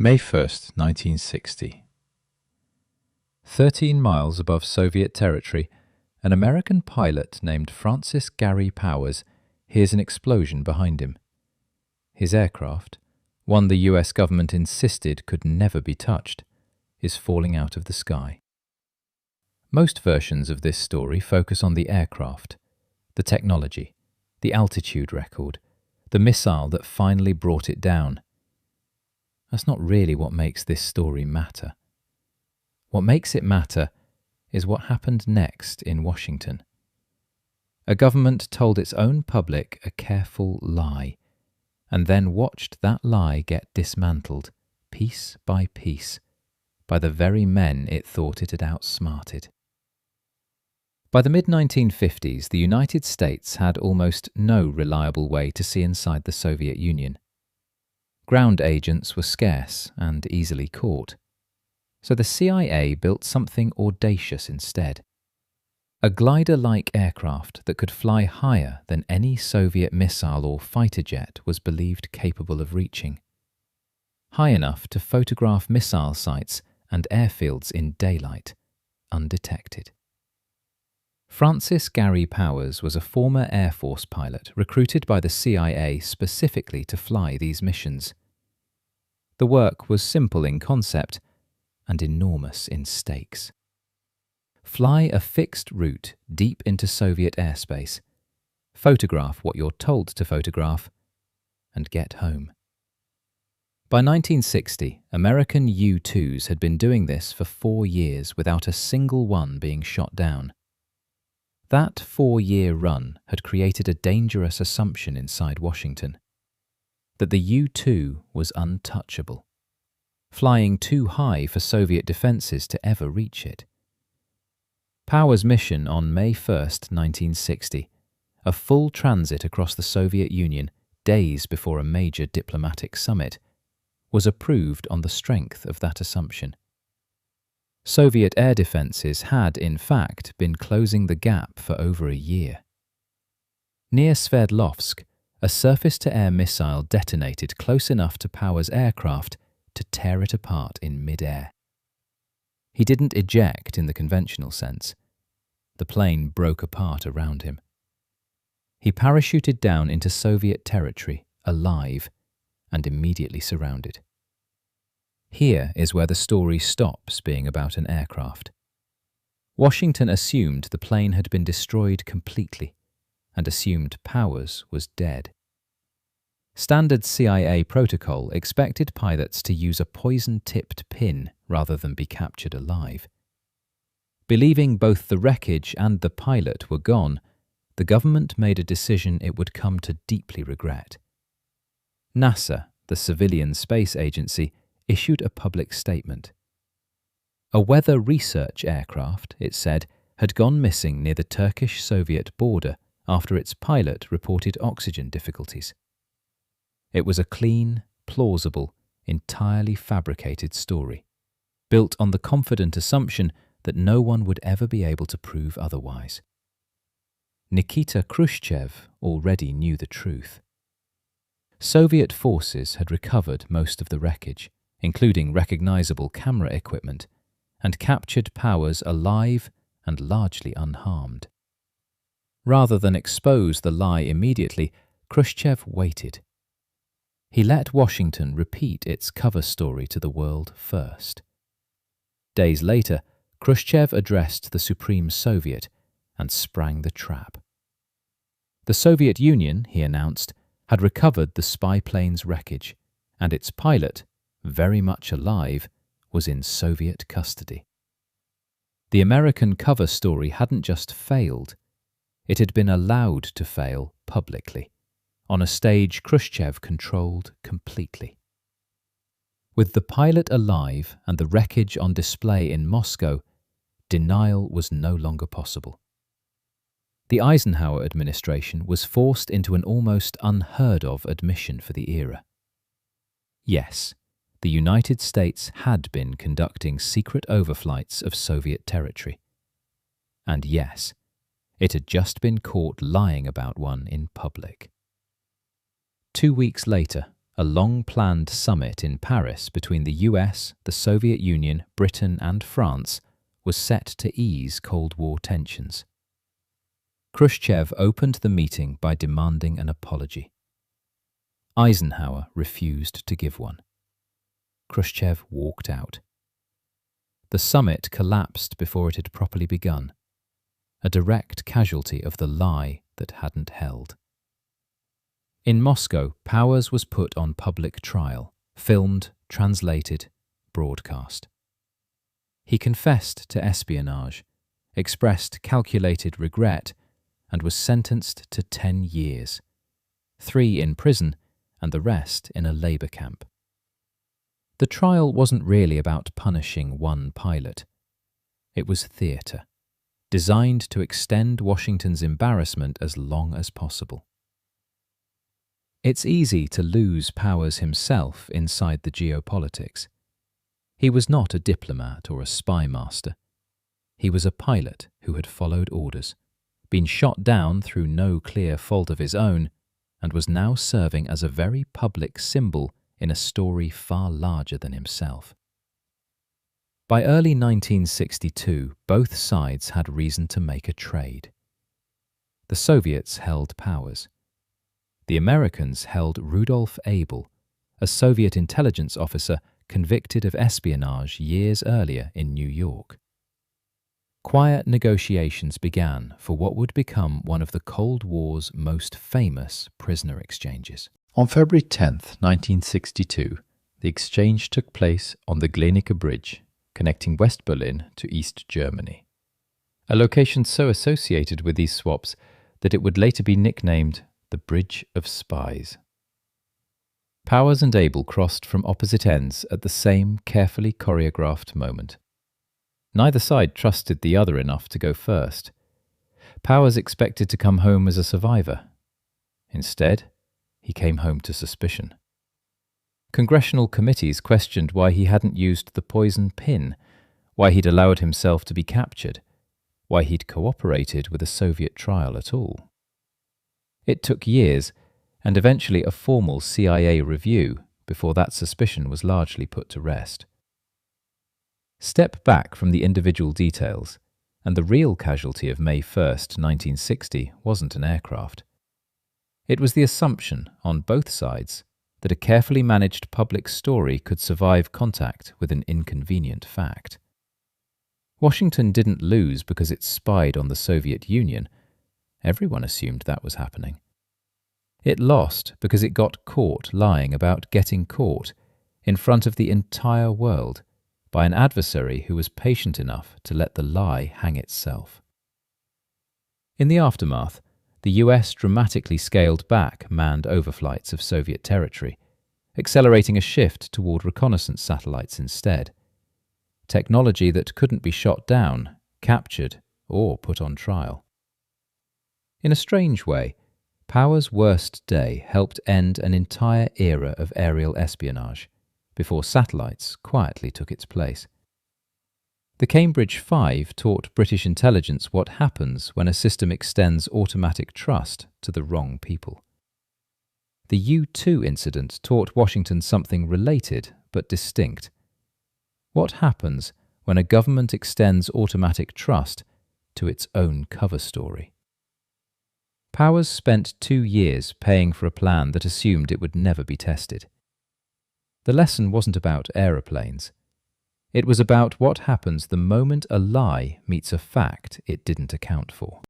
May 1st, 1960. 13 miles above Soviet territory, an American pilot named Francis Gary Powers hears an explosion behind him. His aircraft, one the US government insisted could never be touched, is falling out of the sky. Most versions of this story focus on the aircraft, the technology, the altitude record, the missile that finally brought it down. That's not really what makes this story matter. What makes it matter is what happened next in Washington. A government told its own public a careful lie, and then watched that lie get dismantled, piece by piece, by the very men it thought it had outsmarted. By the mid-1950s, the United States had almost no reliable way to see inside the Soviet Union. Ground agents were scarce and easily caught. So the CIA built something audacious instead. A glider-like aircraft that could fly higher than any Soviet missile or fighter jet was believed capable of reaching. High enough to photograph missile sites and airfields in daylight, undetected. Francis Gary Powers was a former Air Force pilot recruited by the CIA specifically to fly these missions. The work was simple in concept and enormous in stakes. Fly a fixed route deep into Soviet airspace, photograph what you're told to photograph, and get home. By 1960, American U-2s had been doing this for 4 years without a single one being shot down. That 4-year run had created a dangerous assumption inside Washington, that the U-2 was untouchable, flying too high for Soviet defences to ever reach it. Powers' mission on May 1st, 1960, a full transit across the Soviet Union days before a major diplomatic summit, was approved on the strength of that assumption. Soviet air defences had, in fact, been closing the gap for over a year. Near Sverdlovsk, a surface-to-air missile detonated close enough to Powers' aircraft to tear it apart in mid-air. He didn't eject in the conventional sense. The plane broke apart around him. He parachuted down into Soviet territory, alive, and immediately surrounded. Here is where the story stops being about an aircraft. Washington assumed the plane had been destroyed completely and assumed Powers was dead. Standard CIA protocol expected pilots to use a poison-tipped pin rather than be captured alive. Believing both the wreckage and the pilot were gone, the government made a decision it would come to deeply regret. NASA, the civilian space agency, issued a public statement. A weather research aircraft, it said, had gone missing near the Turkish-Soviet border after its pilot reported oxygen difficulties. It was a clean, plausible, entirely fabricated story, built on the confident assumption that no one would ever be able to prove otherwise. Nikita Khrushchev already knew the truth. Soviet forces had recovered most of the wreckage, including recognizable camera equipment, and captured Powers alive and largely unharmed. Rather than expose the lie immediately, Khrushchev waited. He let Washington repeat its cover story to the world first. Days later, Khrushchev addressed the Supreme Soviet and sprang the trap. The Soviet Union, he announced, had recovered the spy plane's wreckage, and its pilot, very much alive, was in Soviet custody. The American cover story hadn't just failed, it had been allowed to fail publicly, on a stage Khrushchev controlled completely. With the pilot alive and the wreckage on display in Moscow, denial was no longer possible. The Eisenhower administration was forced into an almost unheard-of admission for the era. Yes, the United States had been conducting secret overflights of Soviet territory. And yes, it had just been caught lying about one in public. 2 weeks later, a long-planned summit in Paris between the US, the Soviet Union, Britain and France was set to ease Cold War tensions. Khrushchev opened the meeting by demanding an apology. Eisenhower refused to give one. Khrushchev walked out. The summit collapsed before it had properly begun, a direct casualty of the lie that hadn't held. In Moscow, Powers was put on public trial, filmed, translated, broadcast. He confessed to espionage, expressed calculated regret, and was sentenced to 10 years, 3 in prison and the rest in a labour camp. The trial wasn't really about punishing one pilot. It was theatre, designed to extend Washington's embarrassment as long as possible. It's easy to lose Powers himself inside the geopolitics. He was not a diplomat or a spy master. He was a pilot who had followed orders, been shot down through no clear fault of his own, and was now serving as a very public symbol in a story far larger than himself. By early 1962, both sides had reason to make a trade. The Soviets held Powers. The Americans held Rudolf Abel, a Soviet intelligence officer convicted of espionage years earlier in New York. Quiet negotiations began for what would become one of the Cold War's most famous prisoner exchanges. On February 10, 1962, the exchange took place on the Glienicke Bridge, connecting West Berlin to East Germany, a location so associated with these swaps that it would later be nicknamed the Bridge of Spies. Powers and Abel crossed from opposite ends at the same carefully choreographed moment. Neither side trusted the other enough to go first. Powers expected to come home as a survivor. Instead, he came home to suspicion. Congressional committees questioned why he hadn't used the poison pin, why he'd allowed himself to be captured, why he'd cooperated with a Soviet trial at all. It took years, and eventually a formal CIA review before that suspicion was largely put to rest. Step back from the individual details, and the real casualty of May 1st, 1960 wasn't an aircraft. It was the assumption, on both sides, that a carefully managed public story could survive contact with an inconvenient fact. Washington didn't lose because it spied on the Soviet Union. Everyone assumed that was happening. It lost because it got caught lying about getting caught in front of the entire world by an adversary who was patient enough to let the lie hang itself. In the aftermath, the US dramatically scaled back manned overflights of Soviet territory, accelerating a shift toward reconnaissance satellites instead. Technology that couldn't be shot down, captured, or put on trial. In a strange way, Powers' worst day helped end an entire era of aerial espionage, before satellites quietly took its place. The Cambridge Five taught British intelligence what happens when a system extends automatic trust to the wrong people. The U-2 incident taught Washington something related but distinct. What happens when a government extends automatic trust to its own cover story? Powers spent 2 years paying for a plan that assumed it would never be tested. The lesson wasn't about aeroplanes. It was about what happens the moment a lie meets a fact it didn't account for.